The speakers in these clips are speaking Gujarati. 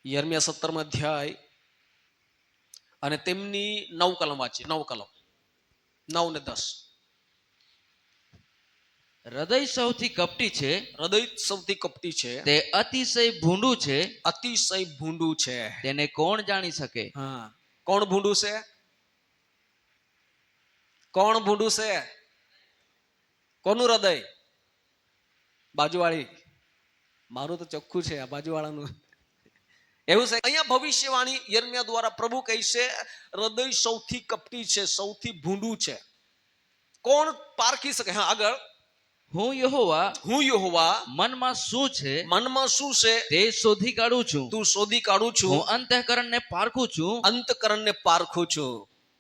યર્મિયા 17 અધ્યાય અને તેમની 9 કલમ વાંચીએ. 9 કલમ 9 ને 10. હૃદય સૌથી કપટી છે, હૃદય સૌથી કપટી છે, તે અતિશય ભૂંડું છે, અતિશય ભૂંડું છે. તેને કોણ જાણી શકે? હા, કોણ ભૂંડું છે? કોણ ભૂંડું છે? કોનું હૃદય? બાજુવાળી. મારું તો ચોખ્ખું છે, આ બાજુવાળાનું એવું છે. અહીંયા ભવિષ્યવાણી યર્મિયા દ્વારા પ્રભુ કહે છે હૃદય સૌથી કપટી છે, સૌથી ભૂંડું છે. કોણ પારખી શકે? હા, આગળ. હું યહોવા મનમાં શું છે તે શોધી કાઢું છું. તું શોધી કાઢું છું. હું અંતઃકરણને પારખું છું. અંતકરણને પારખું છું.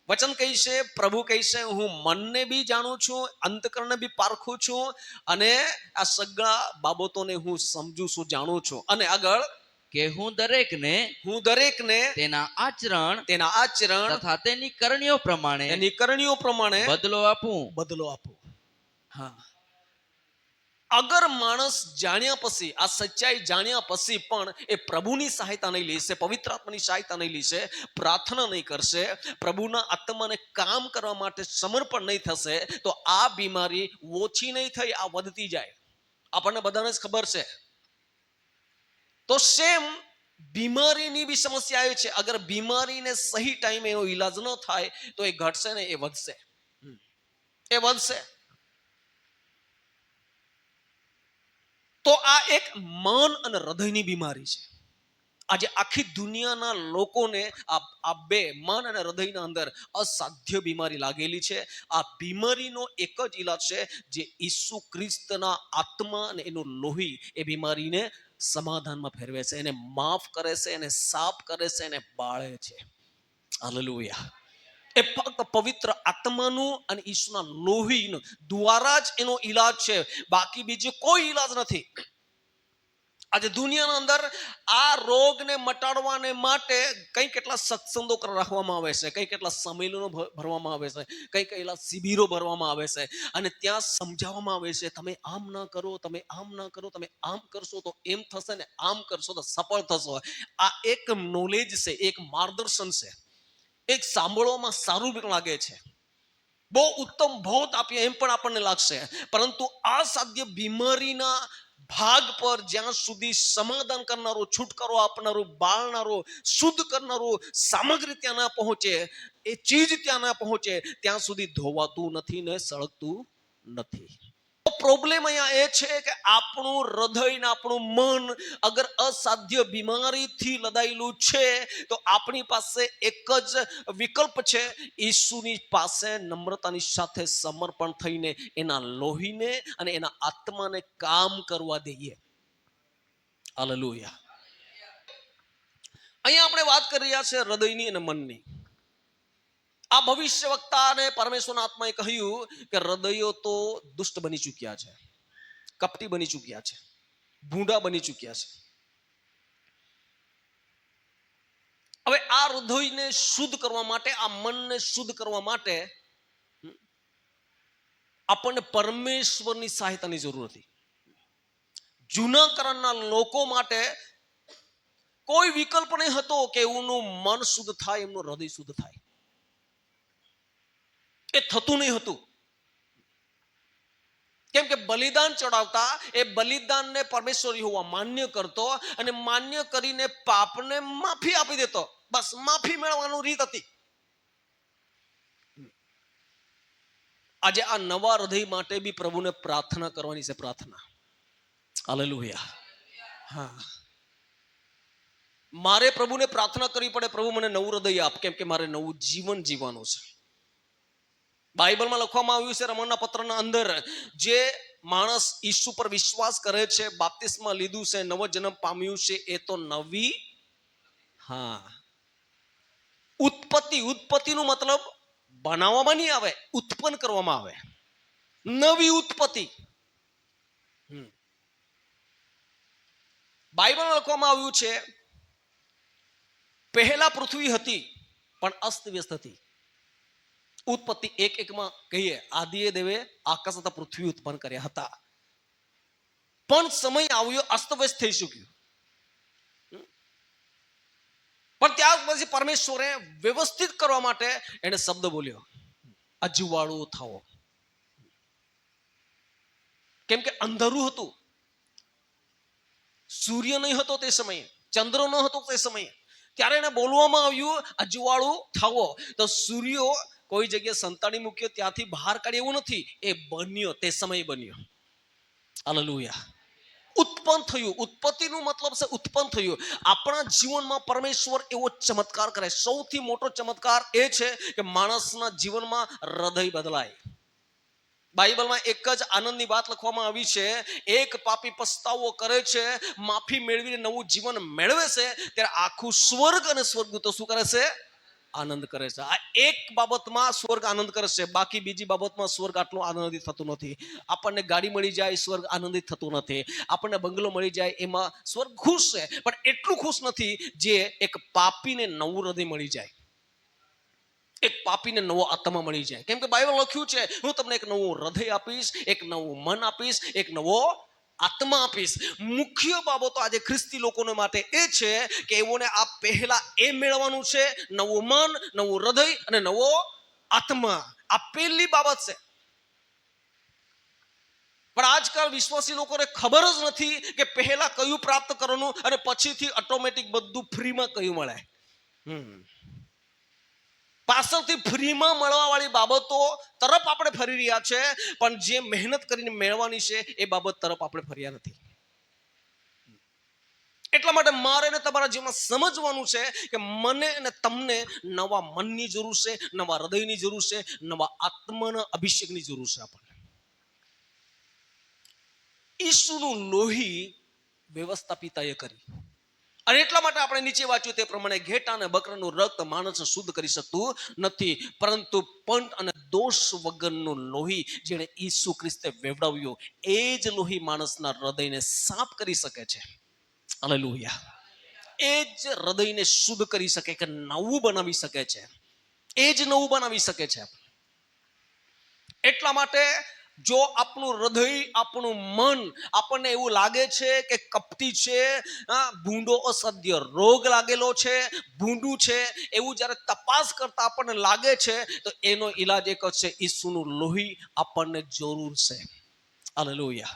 વચન કહી છે, પ્રભુ કહી છે, હું મનને બી જાણું છું, અંતકરણને બી પારખું છું, અને આ સગળા બાબતોને હું સમજું છું, જાણું છું. અને આગળ કે હું દરેકને તેના આચરણ તથા તેની કરણીઓ પ્રમાણે બદલો આપું. હા, અગર માણસ જાણ્યા પછી, આ સચ્ચાઈ જાણ્યા પછી પણ એ પ્રભુની સહાયતા નહીં લેશે, પવિત્ર આત્માની સહાયતા નહીં લેશે, પ્રાર્થના નહીં કરશે, પ્રભુના આત્માને કામ કરવા માટે સમર્પણ નહીં થશે, તો આ બીમારી ઓછી નહીં થઈ, આ વધતી જાય. આપણને બધાને જ ખબર છે. તો સેમ બીમારીની બી સમસ્યા આવી છે. અગર બીમારીને સહી ટાઈમે એનો ઈલાજ ન થાય તો એ ઘટશે ને એ વધશે. તો આ એક મન અને હૃદયની બીમારી છે. આજે આખી દુનિયાના લોકોને આ બે મન અને હૃદયના અંદર અસાધ્ય બીમારી લાગેલી છે. આ બીમારીનો એક જ ઈલાજ છે, જે ઈસુ ખ્રિસ્તના આત્મા અને એનું લોહી એ બીમારીને સમાધાનમાં ફેરવે છે, એને માફ કરે છે, એને સાફ કરે છે, એને બાળે છે. હાલેલુયા. એ ફક્ત પવિત્ર આત્માનું અને ઈસુના લોહીનું દ્વારા જ એનો ઈલાજ છે, બાકી બીજો કોઈ ઈલાજ નથી. આજે દુનિયાના અંદર આ રોગને મટાડવાને માટે કઈ કેટલા સત્સંગો રાખવામાં આવે છે, કઈ કેટલા સંમેલનો ભરવામાં આવે છે, કઈ કેટલા શિબિરો ભરવામાં આવે છે, અને ત્યાં સમજાવવામાં આવે છે, તમે આમ ના કરો, તમે આમ ના કરો, તમે આમ કરશો તો એમ થશે, ને આમ કરશો તો સફળ થશો. આ એક નોલેજ છે, એક માર્ગદર્શન છે, એક સાંભળવામાં સારું લાગે છે, બહુ ઉત્તમ ભોત આપીએ એમ પણ આપણને લાગશે, પરંતુ આ સાધ્ય બીમારીના ભાગ પર જ્યાં સુધી સમાધાન કરનારો, છુટકારો આપનારો, બાળનારો, શુદ્ધ કરનારો સામગ્રી ત્યાં ના પહોંચે, એ ચીજ ત્યાં ના પહોંચે, ત્યાં સુધી ધોવાતું નથી ને સળગતું નથી. પ્રોબ્લેમ અહીંયા એ છે કે આપણું હૃદય ને આપણું મન અગર અસાધ્ય બીમારીથી લદાયેલું છે, તો આપણી પાસે એક જ વિકલ્પ છે, ઈસુની પાસે નમ્રતાની સાથે સમર્પણ થઈને એના લોહીને અને એના આત્માને કામ કરવા દઈએ. હાલેલુયા. અહીંયા આપણે વાત કરી રહ્યા છે હૃદયની અને મનની. આ ભવિષ્ય વક્તા અને પરમેશ્વરના આત્માએ કહ્યું કે હૃદયો તો દુષ્ટ બની ચૂક્યા છે, કપટી બની ચૂક્યા છે, ભૂંડા બની ચૂક્યા છે. હવે આ હૃદયને શુદ્ધ કરવા માટે, આ મનને શુદ્ધ કરવા માટે આપણને પરમેશ્વરની સહાયતાની જરૂર હતી. જૂના કરણના લોકો માટે કોઈ વિકલ્પ નહીં હતો કે એમનું મન શુદ્ધ થાય, એમનું હૃદય શુદ્ધ થાય. એ થતું નહીં હતું, કેમ કે બલિદાન ચડાવતા, એ બલિદાનને પરમેશ્વર યહોવા માન્ય કરતો, અને માન્ય કરીને પાપને માફી આપી દેતો. બસ માફી મેળવવાની રીત હતી. આજે આ નવા હૃદય માટે બી પ્રભુને પ્રાર્થના કરવાની છે. પ્રાર્થના. હાલેલુયા. હા, મારે પ્રભુને પ્રાર્થના કરવી પડે, પ્રભુ મને નવું હૃદય આપ, કેમ કે મારે નવું જીવન જીવવાનું છે. બાઇબલમાં લખવામાં આવ્યું છે, રોમનના પત્રના અંદર, જે માણસ ઈસુ પર વિશ્વાસ કરે છે, બાપ્તિસ્મા લીધું છે, નવો જન્મ પામ્યું છે, એ તો નવી, હા, ઉત્પત્તિનું મતલબ બનાવવામાં નહીં આવે, ઉત્પન્ન કરવામાં આવે, નવી ઉત્પત્તિ. બાઇબલમાં લખવામાં આવ્યું છે, પહેલા પૃથ્વી હતી પણ અસ્તવ્યસ્ત હતી. ઉત્પત્તિ 1:1 કહીએ, આદિએ દેવે આકાશ તથા પૃથ્વી ઉત્પન્ન કર્યા હતા, પણ સમય આવ્યો, અસ્તવ્યસ્ત થઈ ચૂક્યું. પછી પરમેશ્વરે વ્યવસ્થિત કરવા માટે એને શબ્દ બોલ્યો, અજવાળું થાઓ. કેમ કે અંધારું હતું, સૂર્ય નહીં હતો તે સમયે, ચંદ્ર ન હતો તે સમયે, ત્યારે એને બોલવામાં આવ્યું અજવાળું થાવો. તો સૂર્ય કોઈ જગ્યાએ સંતાડી મૂક્યો ત્યાંથી બહાર કાઢ્યો એવું નથી, એ બન્યો, તે સમયે બન્યો. હાલેલુયા. ઉત્પન્ન થયું, ઉત્પત્તિનું મતલબ છે ઉત્પન્ન થયું. આપણા જીવનમાં પરમેશ્વર એવો ચમત્કાર કરે. સૌથી મોટો ચમત્કાર એ છે કે માણસના જીવનમાં હૃદય બદલાય. બાઇબલમાં એક જ આનંદની વાત લખવામાં આવી છે, એક પાપી પસ્તાવો કરે છે, માફી મેળવીને નવું જીવન મેળવે છે, ત્યારે આખું સ્વર્ગ અને સ્વર્ગદૂતો શું કરે છે? આનંદ કરે છે. આ એક બાબતમાં સ્વર્ગ આનંદ કરે છે, બાકી બીજી બાબતમાં સ્વર્ગ આટલું આનંદિત થતું નથી. આપણને ગાડી મળી જાય સ્વર્ગ આનંદિત થતું નથી, આપણને બંગલો મળી જાય એમાં સ્વર્ગ ખુશ છે, પણ એટલું ખુશ નથી જે એક પાપીને નવું હૃદય મળી જાય, એક પાપીને નવો આત્મા મળી જાય. કેમ કે બાઇબલ લખ્યું છે, હું તમને એક નવું હૃદય આપીશ, એક નવું મન આપીશ, એક નવો આત્મા આપીશ. મુખ્ય બાબતો આજે ખ્રિસ્તી લોકોને માટે એ છે કે એઓને આ પહેલા એ મેળવવાનું છે, નવું મન, નવું હૃદય અને નવો આત્મા. આ પહેલી બાબત છે. પણ આજકાલ વિશ્વાસી લોકોને ખબર જ નથી કે પહેલા કયું પ્રાપ્ત કરવાનું અને પછીથી ઓટોમેટિક બધું ફ્રીમાં કયું મળે. પાછળથી ફ્રીમાં મળવા વાળી બાબતો તરફ આપણે ફરી રહ્યા છે, પણ જે મહેનત કરીને મેળવવાની છે એ બાબત તરફ આપણે ફર્યા નથી. એટલા માટે મારે ને તમારા જીવનમાં સમજવાનું છે કે મને અને તમને નવા મનની જરૂર છે, નવા હૃદયની જરૂર છે, નવા આત્માના અભિષેકની જરૂર છે. આપણને ઈસુનું લોહી વ્યવસ્થા પિતાએ કરી, અને એટલા માટે આપણે નીચે વાંચ્યું તે પ્રમાણે ઘેટા અને બકરાનું રક્ત માણસને શુદ્ધ કરી શકતું નથી, પરંતુ પંટ અને દોષ વગરનું લોહી જેને ઈસુ ખ્રિસ્તે વેવડાવ્યું, એ જ લોહી માણસના હૃદયને સાફ કરી શકે છે. હાલેલુયા. એ જ હૃદયને શુદ્ધ કરી શકે, કે નવું બનાવી શકે છે. એ જ નવું બનાવી શકે છે. એટલા માટે જો આપણું હૃદય, આપણું મન આપણને એવું લાગે છે કે કપટી છે, ભૂંડો અસત્ય રોગ લાગેલો છે, ભૂંડું છે, એવું જ્યારે તપાસ કરતા આપણને લાગે છે, તો એનો ઈલાજ એક જ છે, ઈસુનું લોહી આપણને જરૂર છે. હાલેલુયા.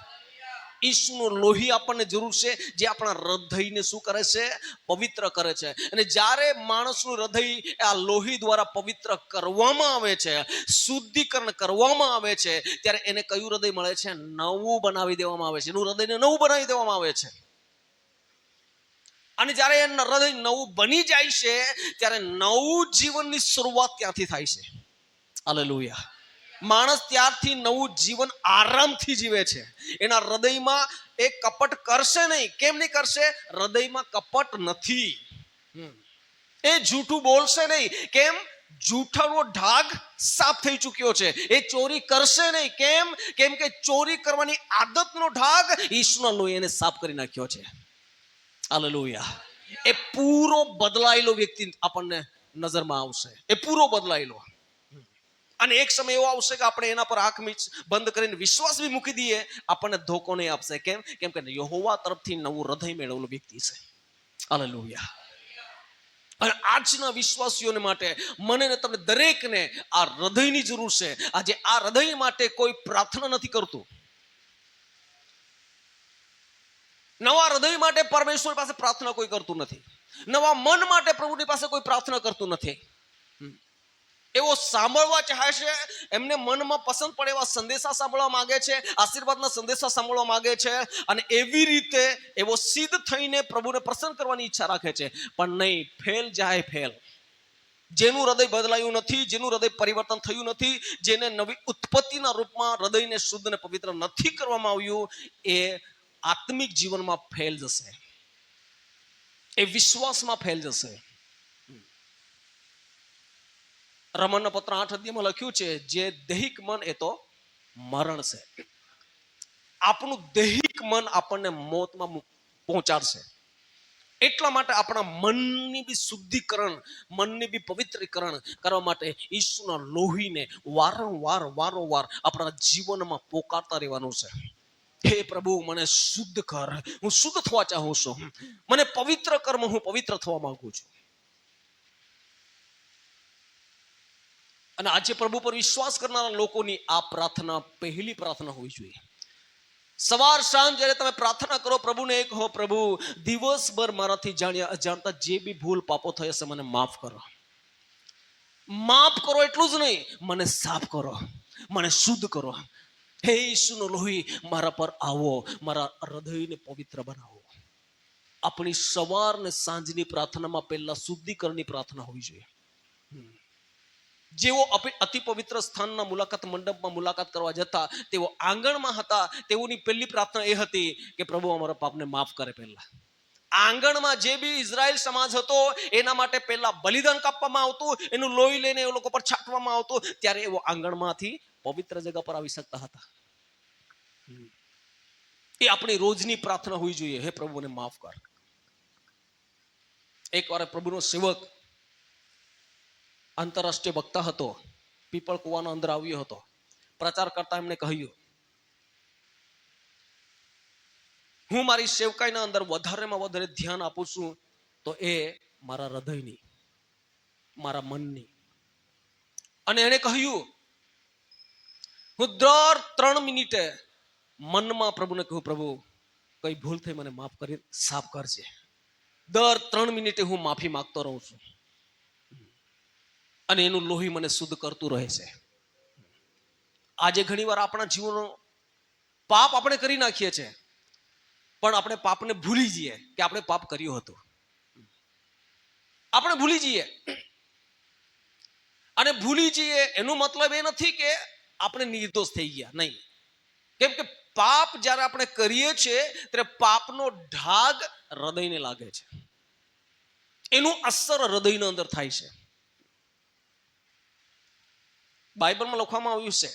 ઈસુનું લોહી આપણને જરૂર છે, જે આપણા હૃદયને શું કરે છે? પવિત્ર કરે છે. અને જ્યારે માણસનું હૃદય આ લોહી દ્વારા પવિત્ર કરવામાં આવે છે, શુદ્ધિકરણ કરવામાં આવે છે, ત્યારે એને કયું હૃદય મળે છે? નવું બનાવી દેવામાં આવે છે. એનું હૃદયને નવું બનાવી દેવામાં આવે છે. અને જ્યારે એ હૃદય નવું બની જાય છે, ત્યારે નવું જીવનની શરૂઆત ત્યાંથી થાય છે. હાલેલુયા. માણસ ત્યારથી નવું જીવન આરામથી જીવે છે. એના હૃદયમાં એ કપટ કરશે નહીં. કેમ નહીં કરશે? હૃદયમાં કપટ નથી. એ જૂઠું બોલશે નહીં. કેમ? જૂઠાનો ઢાગ સાફ થઈ ચૂક્યો છે. એ ચોરી કરશે નહીં. કેમ? કેમ કે ચોરી કરવાની આદતનો ઢાગ ઈસુના લોહી એને સાફ કરી નાખ્યો છે. હાલેલુયા. એ પૂરો બદલાયેલો વ્યક્તિ આપણને નજરમાં આવશે. એ પૂરો બદલાયેલો. અને એક સમય એવો આવશે કે આપણે એના પર આંખ બંધ કરીને વિશ્વાસ બી મૂકી દઈએ, આપણને ધોકો નહીં આપશે. કેમ? કેમ કે યહોવા તરફથી નવું હૃદય મેળવેલું વ્યક્તિ છે. હાલેલુયા. અને આજના વિશ્વાસીઓને માટે, મને ને તમને દરેકને આ હૃદયની જરૂર છે. આજે આ હૃદય માટે કોઈ પ્રાર્થના નથી કરતું. નવા હૃદય માટે પરમેશ્વર પાસે પ્રાર્થના કોઈ કરતું નથી. નવા મન માટે પ્રભુની પાસે કોઈ પ્રાર્થના કરતું નથી. એવો સાંભળવા ચાહે છે, એમને મનમાં પસંદ પડે એવા સંદેશા સાંભળવા માંગે છે, આશીર્વાદના સંદેશા સાંભળવા માંગે છે, અને એવી રીતે એવો સિદ્ધ થઈને પ્રભુને પ્રસન્ન કરવાની ઈચ્છા રાખે છે. પણ નહીં, ફેલ જાય ફેલ. જેનું હૃદય બદલાયું નથી, જેનું હૃદય પરિવર્તન થયું નથી, જેને નવી ઉત્પત્તિના રૂપમાં હૃદયને શુદ્ધ અને પવિત્ર નથી કરવામાં આવ્યું, એ આત્મિક જીવનમાં ફેલ જશે. એ વિશ્વાસમાં ફેલ જશે. રોમનના પત્ર 8 અધ્યાયમાં લખ્યું છે, જે દૈહિક મન એ તો મરણ છે. આપણું દૈહિક મન આપણને મોતમાં પહોંચાડશે. એટલા માટે આપણા મનની બી શુદ્ધિકરણ, મનની બી પવિત્રીકરણ કરવા માટે ઈસુના લોહીને વારંવાર આપણા જીવનમાં પોકારતા રહેવાનું છે. હે પ્રભુ, મને શુદ્ધ કર, હું શુદ્ધ થવા ચાહું છું. મને પવિત્ર કર, હું પવિત્ર થવા માંગુ છું. અને આજે પ્રભુ પર વિશ્વાસ કરનારા લોકોની આ પ્રાર્થના પહેલી પ્રાર્થના હોવી જોઈએ. સવાર સાંજ જ્યારે તમે પ્રાર્થના કરો, પ્રભુને એક કહો, પ્રભુ દિવસભર મારાથી જાણ્યા અજાણતા જે બી ભૂલ પાપો થયા છે મને માફ કરો. માફ કરો એટલું જ નહીં, મને સાફ કરો, મને શુદ્ધ કરો. હે ઈસુનો લોહી મારા પર આવો, મારા હૃદયને પવિત્ર બનાવો. આપણી સવાર ને સાંજની પ્રાર્થનામાં પહેલા શુદ્ધિકરણની પ્રાર્થના હોવી જોઈએ. જેઓ અતિ પવિત્ર સ્થાનના મુલાકાત મંડપમાં મુલાકાત કરવા જતા, તેઓ આંગણમાં હતા, તેઓની પહેલી પ્રાર્થના એ હતી કે પ્રભુ અમારા પાપને માફ કરે. પહેલા આંગણમાં જે બી ઇઝરાયલ સમાજ હતો એના માટે પહેલા બલિદાન કાપવામાં આવતું, એનું લોહી લઈને એ લોકો પર છાંટવામાં આવતું, ત્યારે એવો આંગણમાંથી પવિત્ર જગ્યા પર આવી શકતા હતા. એ આપણી રોજની પ્રાર્થના હોવી જોઈએ, હે પ્રભુ મને માફ કર. એકવાર પ્રભુનો સેવક આંતરરાષ્ટ્રીય વક્તા હતો, પીપળ કુવાનો અંદર આવ્યો હતો. પ્રચાર કરતા એમને કહ્યું, હું મારી સેવકાઈના અંદર વધારેમાં વધારે ધ્યાન આપું છું તો એ મારા હૃદયની, મારા મનની. અને એને કહ્યું, હું દર 3 મિનિટે મનમાં પ્રભુને કહું, પ્રભુ કઈ ભૂલ થઈ મને માફ કરી સાફ કરજે. દર 3 મિનિટે હું માફી માંગતો રહું છું અને એનું લોહી મને શુદ્ધ કરતું રહે છે. આજે ઘણીવાર આપણા જીવનનો પાપ આપણે કરી નાખીએ છીએ, પણ આપણે પાપને ભૂલી જઈએ કે આપણે પાપ કર્યું હતું. આપણે ભૂલી જઈએ, અને ભૂલી જઈએ એનો મતલબ એ નથી કે આપણે નિર્દોષ થઈ ગયા, નહીં. કેમ કે પાપ જ્યારે આપણે કરીએ છીએ ત્યારે પાપનો ઢાગ હૃદયને લાગે છે, એનું અસર હૃદયની અંદર થાય છે. બાઇબલમાં લખવામાં આવ્યું છે,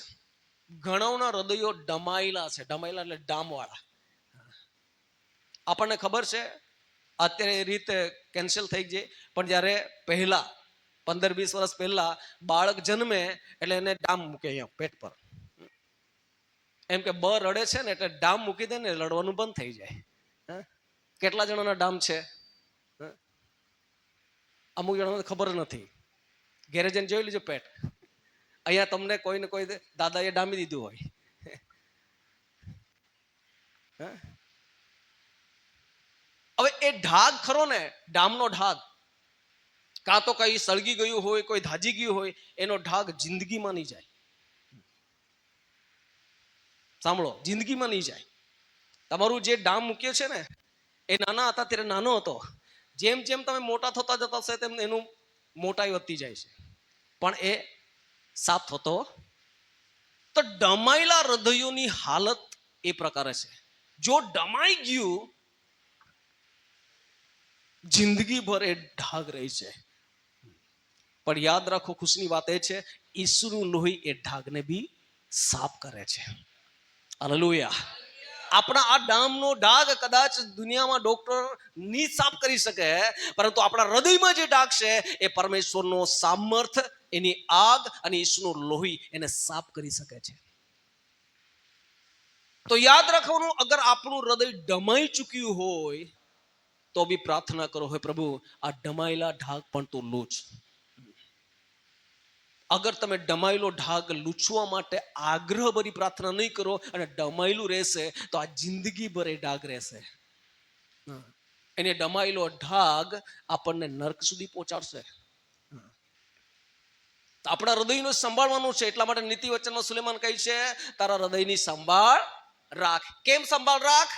ઘણાઓના હૃદયો ડમાયેલા છે. ડમાયેલા એટલે ડામવાળા. આપણને ખબર છે અત્યારે એ રીતે કેન્સલ થઈ જાય, પણ જ્યારે પહેલા 15-20 વર્ષ પહેલા બાળક જન્મે એટલે એને ડામ મૂકે અહીંયા પેટ પર. એમ કે બ રડે છે ને એટલે ડામ મૂકી દે ને લડવાનું બંધ થઈ જાય. કેટલા જણાના ડામ છે? અમુક જણાને ખબર નથી. ઘેરે જઈને જોઈ લીજો પેટ. અહીંયા તમને કોઈ ને કોઈ દાદાએ ડામી દીધું હોય. હવે એ ઢાગ ખરો ને, ડામનો ઢાગ, કાં તો કઈ સળગી ગયું હોય, કોઈ ધાજી ગયું હોય, એનો ઢાગ જિંદગીમાં નહીં જાય. સાંભળો, જિંદગીમાં નહીં જાય. તમારું જે ડામ મૂક્યો છે ને એ નાના હતા ત્યારે નાનો હતો, જેમ જેમ તમે મોટા થતા જતા હશે તેમ એનું મોટાઈ વધતી જાય છે, પણ એ સાફ થતો. તો ડમાયેલા હૃદયોની હાલત એ પ્રકારે છે. જો ડમાઈ ગયું, જિંદગીભર એ ઢાગ રહી છે. પણ યાદ રાખો, ખુશીની વાત એ છે, ઈસુનું લોહી એ ઢાગને બી સાફ કરે છે. હાલેલુયા. આપણા આ ડામનો ડાઘ કદાચ દુનિયામાં ડોક્ટર ની સાફ કરી શકે, પરંતુ આપણા હૃદયમાં જે ડાઘ છે એ પરમેશ્વરનો સામર્થ, એની આગ અને ઈસુનું લોહી એને સાફ કરી શકે છે. તો યાદ રાખવાનું, અગર આપણું હૃદય ડમાઈ ચૂક્યું હોય તો બી પ્રાર્થના કરો, હે પ્રભુ આ ડમાયેલા ઢાગ પણ તું લૂછ. અગર તમે ડમાયેલો ઢાગ લૂછવા માટે આગ્રહભરી પ્રાર્થના નહીં કરો અને ડમાયેલું રહેશે તો આ જિંદગીભર એ ઢાગ રહેશે. એને ડમાયેલો ઢાગ આપણને નર્ક સુધી પહોંચાડશે. આપણા હૃદયનું સંભાળવાનું છે. એટલા માટે નીતિ વચનમાં સુલેમાન કહે છે, તારા હૃદયની સંભાળ રાખ. કેમ સંભાળ રાખ?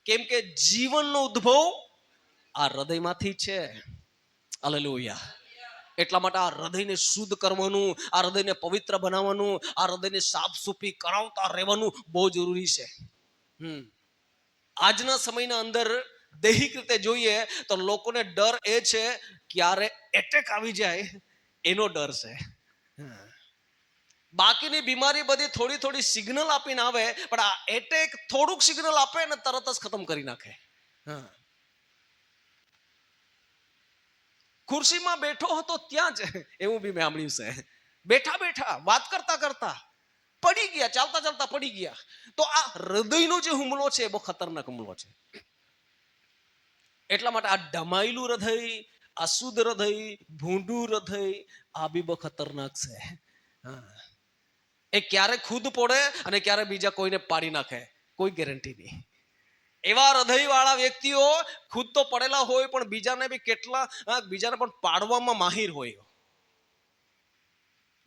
કેમ કે જીવનનો ઉદ્ભવ આ હૃદયમાંથી છે. હાલેલુયા. એટલા માટે આ હૃદયને શુદ્ધ કરવાનું, આ હૃદયને પવિત્ર બનાવવાનું, આ હૃદયને સાફ સુફી કરાવતા રહેવાનું બહુ જરૂરી છે. આજના સમયના અંદર દૈહિક રીતે જોઈએ તો લોકોને ડર એ છે ક્યારે એટેક આવી જાય એનો ડર છે. બાકીની બીમારી બધી થોડી થોડી સિગ્નલ આપીને આવે, પણ આ એટેક થોડુંક સિગ્નલ આપે ને તરત જ ખતમ કરી નાખે. ખુરશીમાં બેઠો હતો ત્યાં જ એવું બી મેં સાંભળ્યું છે. બેઠા બેઠા વાત કરતા કરતા પડી ગયા, ચાલતા ચાલતા પડી ગયા. તો આ હૃદયનો જે હુમલો છે એ બહુ ખતરનાક હુમલો છે. એટલા માટે આ ડમાયેલું હૃદય, અશુદ્ધ હૃદય, ભૂંડું હૃદય, આ બી બહુ ખતરનાક છે. એ ક્યારે ખુદ પડે અને ક્યારે બીજા કોઈને પાડી નાખે, કોઈ ગેરંટી નહીં. એવા હૃદયવાળા વ્યક્તિઓ ખુદ તો પડેલા હોય પણ બીજાને બી બીજાને પણ પાડવામાં માહિર હોય.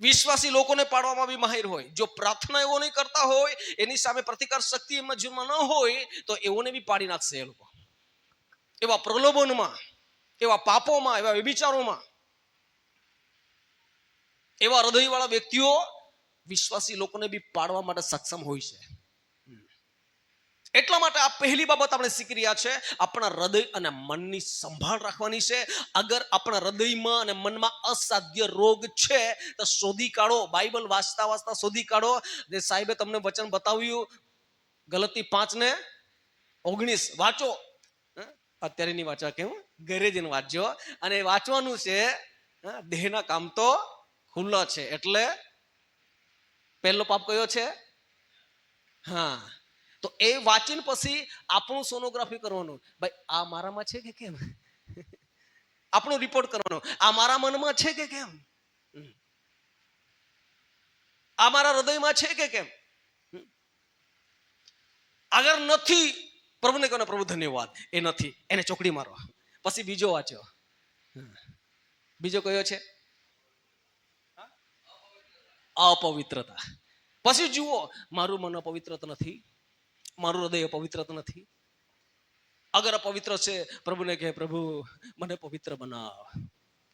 વિશ્વાસી લોકોને પાડવામાં બી માહિર હોય. જો પ્રાર્થના એવો નહીં કરતા હોય, એની સામે પ્રતિકાર શક્તિ એમાં જીવનમાં ન હોય, તો એઓને બી પાડી નાખશે એ લોકો. એવા પ્રલોભનમાં, એવા પાપોમાં, એવા વિચારોમાં એવા હૃદયવાળા વ્યક્તિઓ વિશ્વાસી લોકોને બી પાડવા માટે સક્ષમ હોય છે. એટલા માટે આ પહેલી બાબત આપણે શીખી રહ્યા છે, આપણા હૃદય અને મનની સંભાળ રાખવાની છે. અગર આપણા હૃદયમાં અને મનમાં અસાધ્ય રોગ છે તો શોધી કાઢો. બાઇબલ વાંચતા વાંચતા શોધી કાઢો. જે સાહેબે તમને વચન બતાવ્યું, ગલતી 5:19 વાંચો. અત્યારે નહીં વાંચવા, કેવું ઘરે જઈને વાંચજો. અને વાંચવાનું છે, દેહના કામ તો ખુલ્લા છે. એટલે પહેલો પાપ કયો છે? હા, તો એ વાંચીને પછી આપણું સોનોગ્રાફી કરવાનું. ભાઈ આ મારામાં છે કે કેમ? આપણો રિપોર્ટ કરવાનો, આ મારા મનમાં છે કે કેમ? આ મારા હૃદયમાં છે કે કેમ? અગર નથી, પ્રભુને કહો, પ્રભુ ધન્યવાદ, એ નથી, એને ચોકડી મારો. પછી બીજો વાંચ્યો. બીજો કયો છે? અપવિત્રતા. પછી જુઓ, મારું મન અપવિત્ર તો નથી, મારું હૃદય અપવિત્ર તો નથી. અગર અપવિત્ર છે, પ્રભુને કહે, પ્રભુ મને પવિત્ર બનાવ,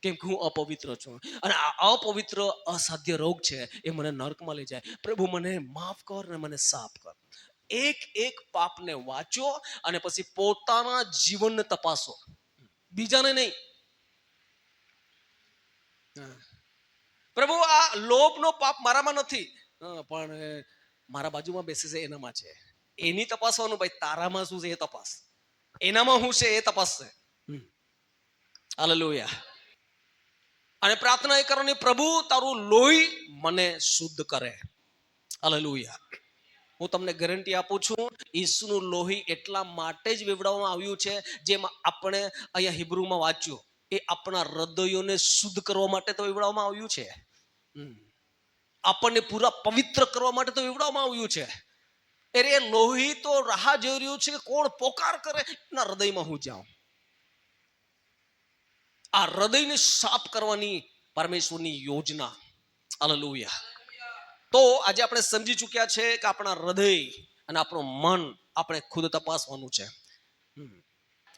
કેમ કે હું અપવિત્ર છું અને આ અપવિત્ર અસાધ્ય રોગ છે, એ મને નર્કમાં લઈ જાય. પ્રભુ મને માફ કર ને મને સાફ કર. એક એક પાપને વાંચો અને પછી પોતાના જીવનને તપાસો, બીજાને નહીં. પ્રભુ આ લોભનો પાપ મારામાં નથી, પણ મારા બાજુમાં બેસે છે એનામાં છે. એની તપાસવાનું. ભાઈ તારામાં શું છે એ તપાસ, એનામાં શું છે એ તપાસ છે. હાલેલુયા. અને પ્રાર્થના એ કરવાની, પ્રભુ તારું લોહી મને શુદ્ધ કરે. હાલેલુયા. હું તમને ગેરંટી આપું છું, ઈસુનું લોહી એટલા માટે જ વેવડાવવામાં આવ્યું છે, જેમાં આપણે અહીંયા હિબ્રુમાં વાંચ્યું, એ આપણા હૃદયોને શુદ્ધ કરવા માટે તો વેવડાવવામાં આવ્યું છે. આપણને પૂરા પવિત્ર કરવા માટે તો વેવડાવવામાં આવ્યું છે. એ લોહી તો રાહ જોઈ રહ્યું છે, કોણ પોકાર કરે એના હૃદયમાં હું જાઉં. આ હૃદયને સાફ કરવાની પરમેશ્વરની યોજના. હાલેલુયા. તો આજે આપણે સમજી ચૂક્યા છે કે આપણા હૃદય અને આપણું મન આપણે ખુદ તપાસવાનું છે.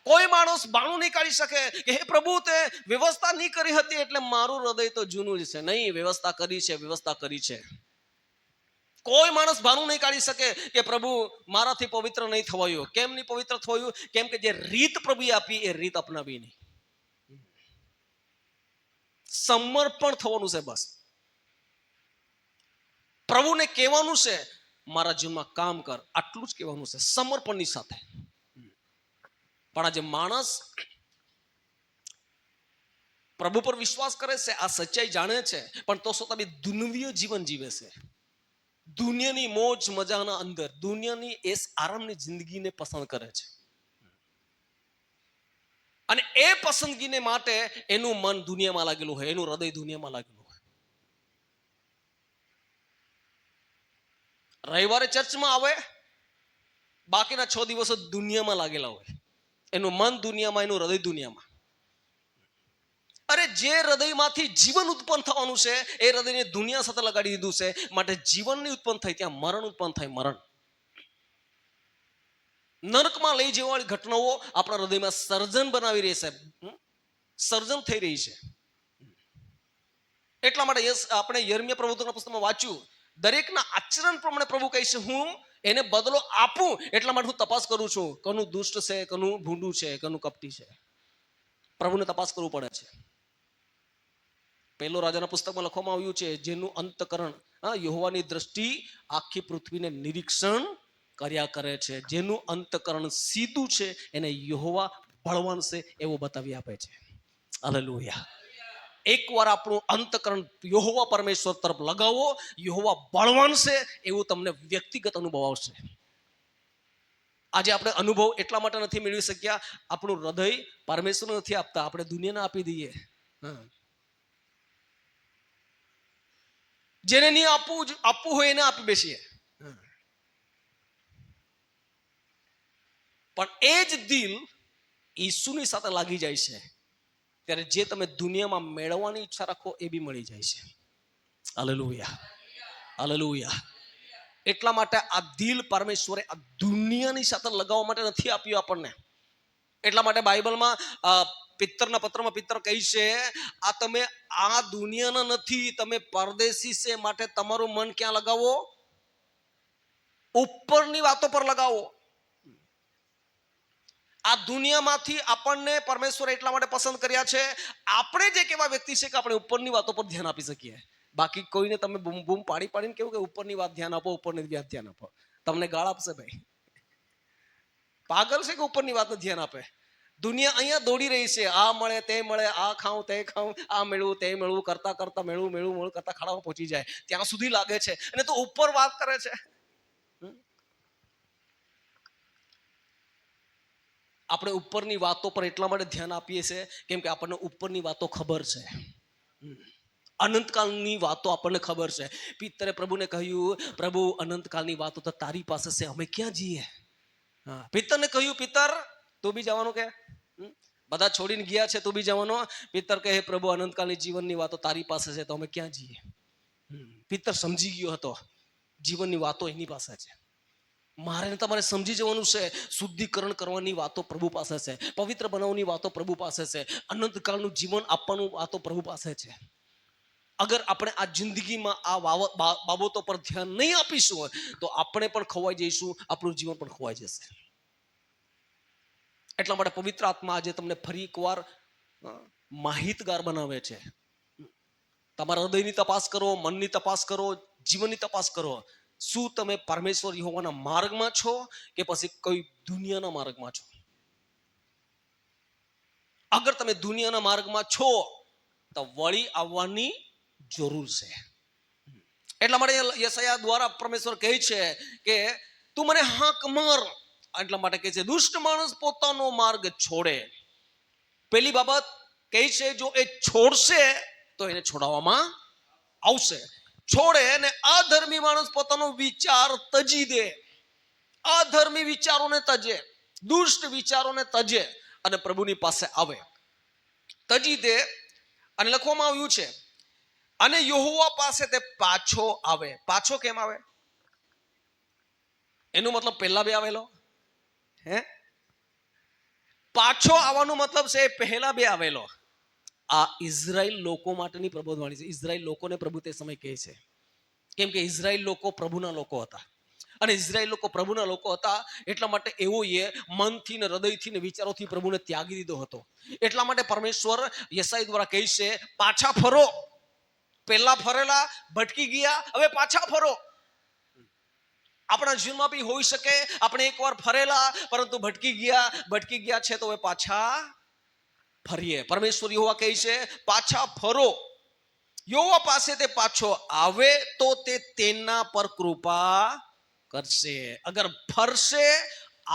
કોઈ માણસ બાણું નહીં કાઢી શકે કે હે પ્રભુ તે વ્યવસ્થા નહીં કરી હતી એટલે મારું હૃદય તો જૂનું જ છે. નહીં, વ્યવસ્થા કરી છે, વ્યવસ્થા કરી છે. કોઈ માણસ બાણું નહીં કાઢી શકે કે પ્રભુ મારાથી પવિત્ર નહીં થવાયું. કેમ નહીં પવિત્ર થવાયું? કેમ કે જે રીત પ્રભુએ આપી એ રીત અપનાવી નહીં. સમર્પણ થવાનું છે. બસ પ્રભુને કહેવાનું છે, મારા જીવનમાં કામ કર, આટલું જ કહેવાનું છે, સમર્પણની સાથે. પણ આજે માણસ પ્રભુ પર વિશ્વાસ કરે છે, આ સચ્ચાઈ જાણે છે, પણ તો છતાં બી દુનિયા જીવન જીવે છે. દુનિયાની મોજ મજાના અંદર, દુનિયાની એસ આરામની જિંદગીને પસંદ કરે છે. અને એ પસંદગીને માટે એનું મન દુનિયામાં લાગેલું હોય, એનું હૃદય દુનિયામાં લાગેલું હોય. રવિવારે ચર્ચમાં આવે, બાકીના 6 દિવસો દુનિયામાં લાગેલા હોય. એનું મન દુનિયામાં, એનું હૃદય દુનિયામાં. અરે જે હૃદયમાંથી જીવન ઉત્પન્ન થવાનું છે, એ હૃદયને દુનિયા સાથે લગાડી દીધું છે. માટે જીવન નહીં ઉત્પન્ન થાય, ત્યાં મરણ ઉત્પન્ન થાય. મરણ, નરકમાં લઈ જવાની ઘટનાઓ આપણા હૃદયમાં સર્જન બનાવી રહી છે, સર્જન થઈ રહી છે. એટલા માટે આપણે યર્મિયા પ્રવચનના પુસ્તકમાં વાંચ્યું, દરેકના આચરણ પ્રમાણે પ્રભુ કહે છે, હું એને બદલો આપું. એટલા માટે હું તપાસ કરું છું, કોનું દુષ્ટ છે, કોનું ભૂંડું છે, કોનું કપટી છે. પ્રભુને તપાસ કરવું પડે છે. પહેલો રાજાના પુસ્તકમાં લખવામાં આવ્યું છે, જેનું અંતકરણ યહોવાની દ્રષ્ટિ આખી પૃથ્વીને નિરીક્ષણ કર્યા કરે છે. જેનું અંતકરણ સીધું છે એને યહોવા બળવાન છે એવું બતાવી આપે છે. હાલેલુયા. એકવાર આપણું અંતકરણ યહોવા પરમેશ્વર તરફ લગાવો, યહોવા બળવાન છે એવું તમને વ્યક્તિગત અનુભવ આવશે. આજે આપણે અનુભવ એટલા માટે નથી મેળવી શક્યા, આપણું હૃદય પરમેશ્વર નથી આપતા, આપણે દુનિયાને આપી દઈએ. જેને નહીં આપવું હોય એને આપી બેસીએ. પણ એ જ દિલ ઈસુની સાથે લાગી જાય છે ત્યારે જે તમે દુનિયામાં મેળવવાની ઈચ્છા રાખો એ બી મળી જાય છે. Hallelujah, hallelujah. એટલા માટે આ દિલ પરમેશ્વરે આ દુનિયાની સાથે લગાવવા માટે નથી આપ્યું આપણને. એટલા માટે બાઇબલમાં પિત્તરના પત્રમાં પિત્તર કહે છે, આ તમે આ દુનિયાના નથી, તમે પરદેશી છે, માટે તમારું મન ક્યાં લગાવો? ઉપરની વાતો પર લગાવો. આ દુનિયામાંથી આપણને પરમેશ્વર એટલા માટે પસંદ કર્યા છે, આપણે જે કેવા વ્યક્તિ છે કે આપણે ઉપરની વાતો પર ધ્યાન આપી શકીએ. બાકી કોઈને તમે બૂમ બૂમ પાડી પાડીને કેવું કે ઉપરની વાત ધ્યાન આપો, ઉપરની વાત ધ્યાન આપો, તમને ગાળ આપશે ભાઈ. પાગલ છે કે ઉપરની વાતને ધ્યાન આપે? દુનિયા અહીંયા દોડી રહી છે, આ મળે તે મળે, આ ખાઉં તે ખાઉં, આ મેળવું તે મેળવું, કરતા કરતા મેળવું કરતા ખાડામાં પહોંચી જાય ત્યાં સુધી લાગે છે, અને તો ઉપર વાત કરે છે. આપણે ઉપરની વાતો પર એટલા માટે ધ્યાન આપીએ છીએ કેમ કે આપણને ઉપરની વાતો ખબર છે, અનંતકાળની વાતો આપણને ખબર છે. પિત્તરે પ્રભુને કહ્યું, પ્રભુ અનંતકાળની વાતો તો તારી પાસે છે, અમે ક્યાં જઈએ? પિત્તરને કહ્યું, પિત્તર તું બી જવાનું કે? બધા છોડીને ગયા છે, તું બી જવાનો? પિત્તર કહે, પ્રભુ અનંતકાળની જીવનની વાતો તારી પાસે છે, તો અમે ક્યાં જઈએ? પિત્તર સમજી ગયો હતો જીવનની વાતો એની પાસે છે. મારે તમારે સમજી જવાનું છે, શુદ્ધિકરણ કરવાની વાતો પ્રભુ પાસે છે, પવિત્ર બનાવવાની વાતો પ્રભુ પાસે છે, અનંતકાળનું જીવન આપવાનું વાતો પ્રભુ પાસે છે. અગર આપણે આ જિંદગીમાં આ બાબતો પર ધ્યાન નહીં આપીશું તો આપણે પણ ખોવાઈ જઈશું, આપણું જીવન પણ ખોવાઈ જશે. એટલા માટે પવિત્ર આત્મા આજે તમને ફરી એકવાર માહિતગાર બનાવે છે. તમારા હૃદયની તપાસ કરો, મનની તપાસ કરો, જીવનની તપાસ કરો. શું તમે પરમેશ્વર યહોવાના માર્ગમાં છો કે પછી કોઈ દુનિયાના માર્ગમાં છો? અગર તમે દુનિયાના માર્ગમાં છો તો વળી આવવાની જરૂર છે. એટલા માટે યશાયા દ્વારા પરમેશ્વર કહે છે કે તું મને હાંક માર. એટલા માટે કહે છે, દુષ્ટ માણસ પોતાનો માર્ગ છોડે. પહેલી બાબત કહે છે, જો એ છોડશે તો એને છોડાવવામાં આવશે. છોડે ને અધર્મી માણસ પોતાનો વિચાર તજી દે. અધર્મી વિચારોને તજે, દુષ્ટ વિચારોને તજે અને પ્રભુની પાસે આવે, તજી દે. અને લખવામાં આવ્યું છે, અને યહોવા પાસે તે પાછો આવે. પાછો કેમ આવે? એનું મતલબ પહેલા બે આવેલો હે? પાછો આવવાનો મતલબ છે પહેલા બે આવેલો. આ ઇઝરાયલ લોકો માટેની પ્રબોધવાણી છે. ઇઝરાયલ લોકોને પ્રભુ તે સમય કહે છે કેમ કે ઇઝરાયલ લોકો પ્રભુના લોકો હતા, અને ઇઝરાયલ લોકો પ્રભુના લોકો હતા એટલા માટે એવો એ મનથી ને હૃદયથી ને વિચારોથી પ્રભુને ત્યાગી દીધો હતો. એટલા માટે પરમેશ્વર યશાયા દ્વારા કહે છે, પાછા ફરો. પહેલા ફરેલા, ભટકી ગયા, હવે પાછા ફરો. આપણા જીવનમાં બી હોઈ શકે આપણે એકવાર ફરેલા પરંતુ ભટકી ગયા છે, તો હવે પાછા ફરીએ. પરમેશ્વર યહોવા કહે છે, પાછા ફરો. યહોવા પાસે તે પાછો આવે તો તે તેના પર કૃપા કરશે. અગર ફરશે,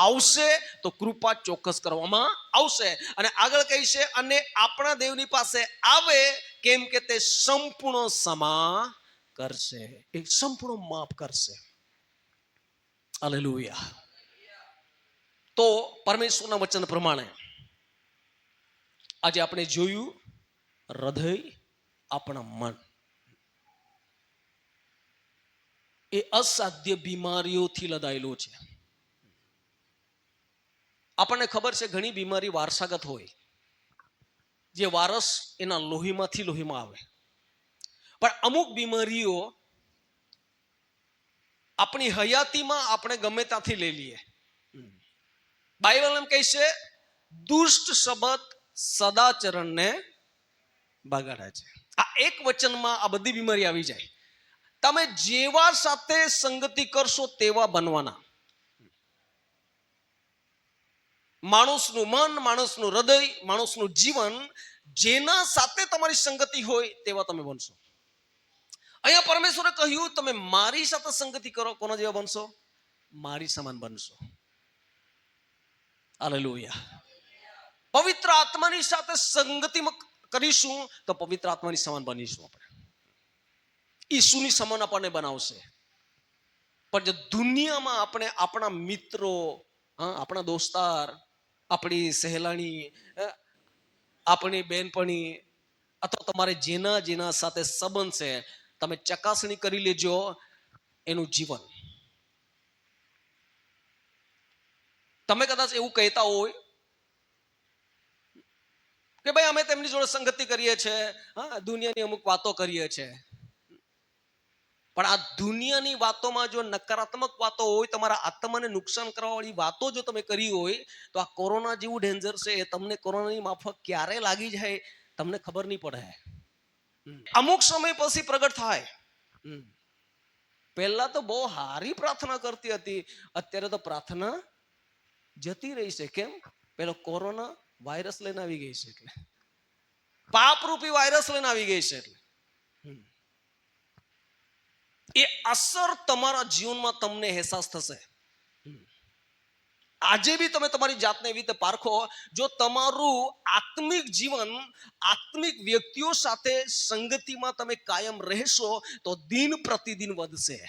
આવશે તો કૃપા ચોક્કસ કરવામાં આવશે. અને આગળ કહે છે, અને આપણા દેવની પાસે આવે કેમ કે તે સંપૂર્ણ ક્ષમા કરશે, એ સંપૂર્ણ માફ કરશે. હાલેલુયા. તો પરમેશ્વરના વચન પ્રમાણે આજે આપણે જોયું, હૃદય, આપણા મન એ અસાધ્ય બીમારીઓથી લદાયેલું છે. આપણને ખબર છે ઘણી બીમારી વારસાગત હોય, જે વારસ એના લોહીમાંથી લોહીમાં આવે. પણ અમુક બીમારીઓ આપણી હયાતીમાં આપણે ગમે ત્યાંથી લઈ લઈએ. બાઇબલ એમ કહે છે, દુષ્ટ શબ્દ સદાચરણને બગાડે છે. આ એક વચનમાં આ બધી બીમારી આવી જાય. તમે જેવા સાથે સંગતિ કરશો તેવા બનવાના. માણસનું મન, માણસનું હૃદય, માણસનું જીવન જેના સાથે તમારી સંગતિ હોય તેવા તમે બનશો. અહીંયા પરમેશ્વરે કહ્યું, તમે મારી સાથે સંગતિ કરો, કોના જેવા બનશો? મારી સમાન બનશો. હાલેલુયા. પવિત્ર આત્માની સાથે સંગતિ કરીશું તો પવિત્ર આત્માની સમાન બનીશું આપણે. ઈસુની સમાન આપણને બનાવશે. પણ જો દુનિયામાં આપણે આપણા મિત્રો, આપણા દોસ્તાર, આપણી સહેલાણી, આપણી બેનપણી અથવા તમારે જેના જેના સાથે સંબંધ છે, તમે ચકાસણી કરી લેજો એનું જીવન. તમે કદાચ એવું કહેતા હોય કે ભાઈ અમે તેમની જોડે સંગતિ કરીએ છીએ, દુનિયાની અમુક વાતો કરીએ છીએ, પણ આ દુનિયાની વાતોમાં જો નકારાત્મક વાતો હોય, તમારા આત્માને નુકસાન કરવા વાળી વાતો જો તમે કરી હોય, તો આ કોરોના જેવું ડેન્જર છે, તમને કોરોનાની માફક ક્યારે લાગી જાય તમને ખબર નહીં પડે. અમુક સમય પછી પ્રગટ થાય. પહેલા તો બહુ સારી પ્રાર્થના કરતી હતી, અત્યારે તો પ્રાર્થના જતી રહી છે. કેમ? પેલો કોરોના વાયરસ લઈને આવી ગઈ છે, એટલે પાપરૂપી વાયરસ લઈને આવી ગઈ છે. એટલે એ અસર તમારા જીવનમાં તમને અહેસાસ થશે. આજે બી તમે તમારી જાતને એવી રીતે પારખો, જો તમારું આત્મિક જીવન આત્મિક વ્યક્તિઓ સાથે સંગતિમાં તમે કાયમ રહેશો તો દિન પ્રતિદિન વધશે.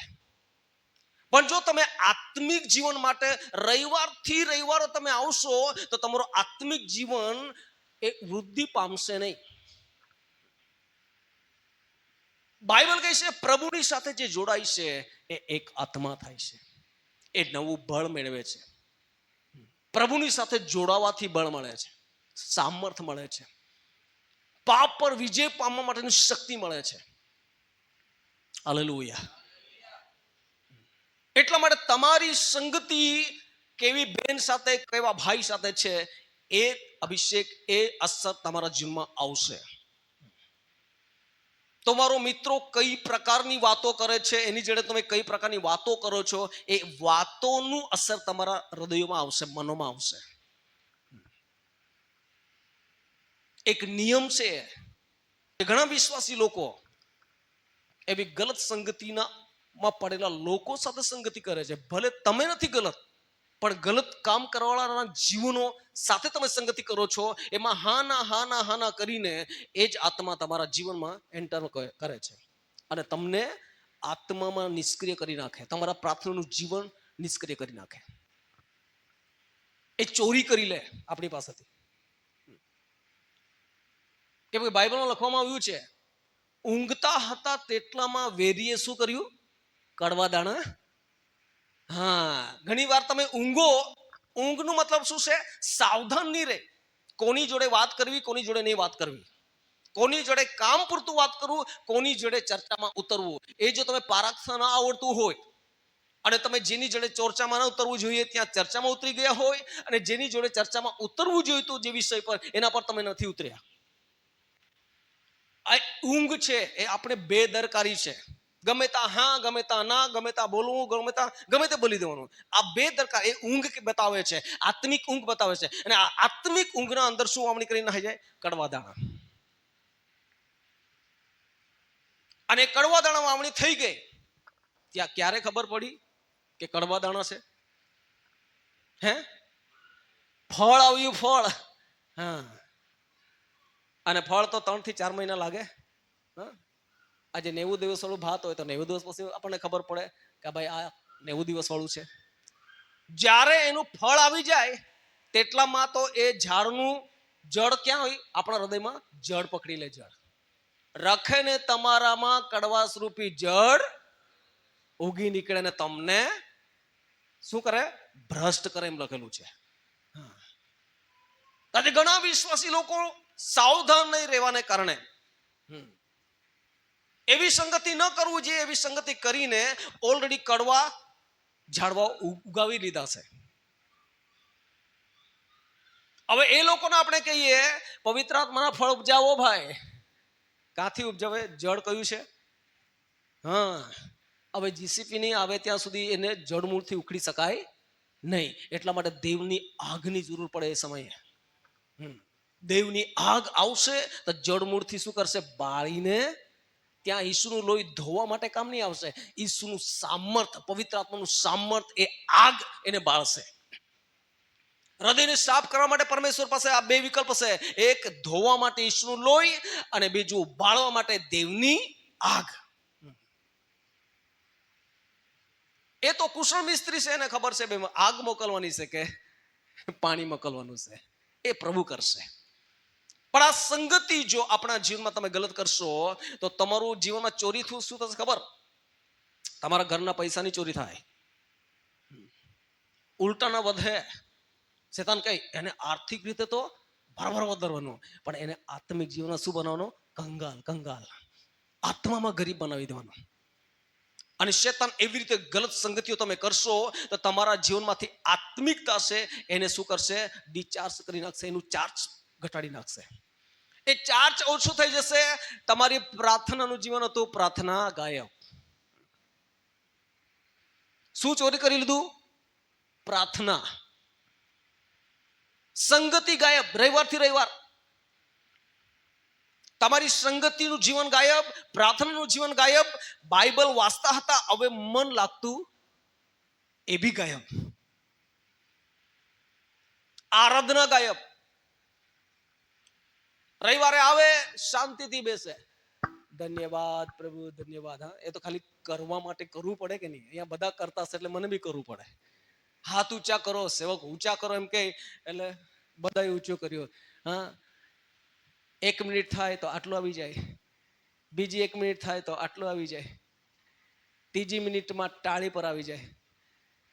પણ જો તમે આત્મિક જીવન માટે રવિવારથી રવિવારે તમે આવશો તો તમારું આત્મિક જીવન એ વૃદ્ધિ પામશે નહીં. બાઇબલ કહે છે પ્રભુની સાથે જે જોડાય છે એ એક આત્મા થાય છે, એ નવું બળ મેળવે છે. પ્રભુની સાથે જોડાવાથી બળ મળે છે, સામર્થ મળે છે, પાપ પર વિજય પામવા માટેની શક્તિ મળે છે. હાલેલુયા. એટલા માટે તમારી સંગતિ કેવી બેન સાથે, કેવા ભાઈ સાથે છે, એ અભિષેક, એ અસર તમારા જીવનમાં આવશે. તમારો મિત્રો કઈ પ્રકારની વાતો કરે છે, એની જોડે તમે કઈ પ્રકારની વાતો કરો છો, એ વાતોનું અસર તમારા હૃદયોમાં આવશે, મનોમાં આવશે. એક નિયમ છે, ઘણા વિશ્વાસી લોકો એવી ગલત સંગતિના માં પડેલા લોકો સાથે સંગતિ કરે છે. ભલે તમે નથી ગલત, પણ ગલત કામ કરવાવાળાના જીવનો સાથે તમે સંગતિ કરો છો, એમાં હાના કરીને એ જ આત્મા તમારા જીવનમાં એન્ટર કરે છે અને તમને આત્મામાં નિષ્ક્રિય કરી નાખે, તમારા પ્રાર્થનાનું જીવન નિષ્ક્રિય કરી નાખે. એ ચોરી કરી લે આપણી પાસેથી. કેમ કે બાઇબલમાં લખવામાં આવ્યું છે, ઊંઘતા હતા તેટલામાં વેરીએ શું કર્યું? કડવા દાણા. ઘણી વાર તમે ઊંઘો, ઊંઘનું મતલબ શું છે? સાવધાન નહીં રહે. કોની જોડે વાત કરવી, કોની જોડે નહીં વાત કરવી, કોની જોડે કામ પૂરતું વાત કરવું, કોની જોડે ચર્ચામાં ઉતરવું. એ જો તમે પારખતા ના આવડતું હોય અને તમે જેની જોડે ચર્ચામાં ન ઉતરવું જોઈએ ત્યાં ચર્ચામાં ઉતરી ગયા હોય, અને જેની જોડે ચર્ચામાં ઉતરવું જોઈતું જે વિષય પર, એના પર તમે નથી ઉતર્યા. આ ઊંઘ છે એ આપણે બેદરકારી છે. ગમે તા ગમે તા ના, ગમે તા બોલવું, ગમે તે બોલી દેવાનું. આ બેદરકાર એ ઊંઘ બતાવે છે, આત્મિક ઊંઘ બતાવે છે. અને આ આત્મિક ઊંઘના અંદર શું વાવણી કરીને નાહી જાય? કડવા દાણા. અને કડવા દાણા વાવણી થઈ ગઈ, ત્યાં ક્યારે ખબર પડી કે કડવા દાણા છે? ફળ આવ્યું, ફળ. અને ફળ તો 3 થી 4 મહિના લાગે. આજે 90 દિવસ વાળું ભાત હોય તો 90 દિવસ પછી આપણને ખબર પડે કે ભાઈ આ 90 દિવસ વાળું છે. જ્યારે એનું ફળ આવી જાય તેટલામાં તો એ ઝાડનું જળ ક્યાં હોય? આપણા હૃદયમાં જળ પકડી લે. જળ રખે ને તમારામાં કડવાશ રૂપી જળ ઉગી નીકળે ને તમને શું કરે? ભ્રષ્ટ કરે, એમ લખેલું છે. આજે ઘણા વિશ્વાસી લોકો સાવધાન નહીં રહેવાને કારણે એવી સંગતિ ન કરવું જોઈએ, એવી સંગતિ કરીને ઓલરેડી કડવા ઝાડવા ઉગાવી લીધા છે. હવે એ લોકોને આપણે કહીએ પવિત્ર આત્માના ફળ ઉપજાવો. ભાઈ ક્યાંથી ઉપજાવે? જળ કયું છે? હવે જીસીપી નહીં આવે ત્યાં સુધી એને જળમૂળથી ઉખડી શકાય નહીં. એટલા માટે દેવની આગની જરૂર પડે. એ સમયે દેવની આગ આવશે તો જળમૂળથી શું કરશે? બાળીને ત્યાં ઈસુનું લોહી ધોવા માટે કામ નહીં આવશે. ઈસુનું સામર્થ, પવિત્ર આત્માનું સામર્થ, એ આગ એને બાળશે. હૃદયને સાફ કરવા માટે પરમેશ્વર પાસે આ 2 વિકલ્પ છે. એક ધોવા માટે ઈસુનું લોહી, અને બીજું બાળવા માટે દેવની આગ. એ તો કુશળ મિસ્ત્રી છે, એને ખબર છે ભાઈ આગ મોકલવાની છે કે પાણી મોકલવાનું છે, એ પ્રભુ કરશે. પણ આ સંગતિ જો આપણા જીવનમાં તમે ગલત કરશો તો તમારું જીવનમાં ચોરી શું થશે ખબર? તમારા ઘરના પૈસાની ચોરી થાય, ઉલટાના વધે. શેતાન કઈ એને આર્થિક રીતે તો ભરભર વધારવાનું, પણ એને આત્મિક જીવનમાં શું બનાવવાનું? કંગાલ કંગાલ, આત્મામાં ગરીબ બનાવી દેવાનું. અને શેતાન એવી રીતે ગલત સંગતિઓ તમે કરશો તો તમારા જીવનમાંથી આત્મિકતા છે એને શું કરશે? ડિસ્ચાર્જ કરી નાખશે, એનું ચાર્જ ઘટાડી નાખશે. એ ચાર્જ ઓછું થઈ જશે. તમારી પ્રાર્થનાનું જીવન હતું, પ્રાર્થના ગાયબ. શું ચોરી કરી લીધું? પ્રાર્થના. સંગતિ ગાયબ, રવિવારથી રવિવાર તમારી સંગતિનું જીવન ગાયબ, પ્રાર્થનાનું જીવન ગાયબ. બાઇબલ વાંચતા હતા, હવે મન લાગતું એ બી ગાયબ. આરાધના ગાયબ. રવિવારે આવે, શાંતિથી બેસે, ધન્યવાદ પ્રભુ ધન્યવાદ. હા, એ તો ખાલી કરવા માટે કરવું પડે કે નહીં? અહીંયા બધા કરતા હશે એટલે મને બી કરવું પડે. હાથ ઊંચા કરો, સેવક ઊંચા કરો એમ કે એટલે બધા ઊંચો કર્યો. હા, 1 મિનિટ થાય તો આટલું આવી જાય, બીજી 1 મિનિટ થાય તો આટલું આવી જાય, ત્રીજી મિનિટમાં ટાળી પર આવી જાય,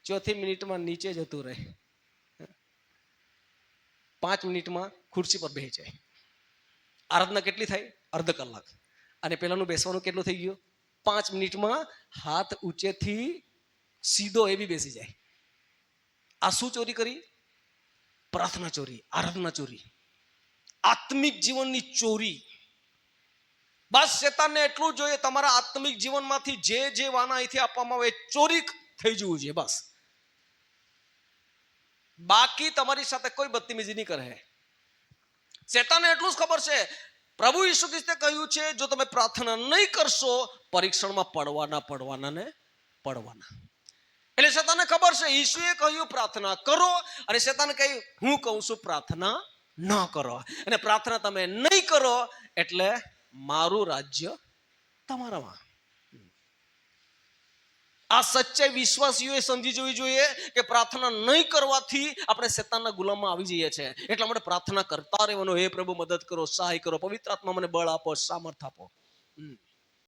ચોથી મિનિટમાં નીચે જતું રહે, 5 મિનિટમાં ખુરશી પર બેસી જાય. આરાધના કેટલી થાય? અડધો કલાક. અને પેલાનું બેસવાનું કેટલું થઈ ગયું? 5 મિનિટમાં હાથ ઊંચેથી સીધો એ બી બેસી જાય. આ શું ચોરી કરી? પ્રાર્થના ચોરી, આરાધના ચોરી, આત્મિક જીવનની ચોરી. બસ શેતાનને એટલું જોઈએ તમારા આત્મિક જીવનમાંથી જે વાના અહીંથી આપવામાં આવે ચોરી થઈ જવું જોઈએ બસ. બાકી તમારી સાથે કોઈ બદતમીજી નહીં કરે. શેતાનને એટલું જ ખબર છે, પ્રભુ ઈસુ ખ્રિસ્તે કહ્યું છે જો તમે પ્રાર્થના નહીં કરશો પરીક્ષણમાં પડવાના. એટલે શેતાનને ખબર છે, ઈસુએ કહ્યું પ્રાર્થના કરો, અને શેતાને કહ્યું હું કહું છું પ્રાર્થના ન કરો. અને પ્રાર્થના તમે નહીં કરો એટલે મારું રાજ્ય તમારામાં. આ સચ્ચાઈ વિશ્વાસીઓએ સમજી જોવી જોઈએ કે પ્રાર્થના નહીં કરવાથી આપણે શેતાનના ગુલામમાં આવી જઈએ છીએ. એટલા માટે પ્રાર્થના કરતા રહેવાનું, હે પ્રભુ મદદ કરો, સહાય કરો, પવિત્ર આત્મા મને બળ આપો, સામર્થ્ય આપો.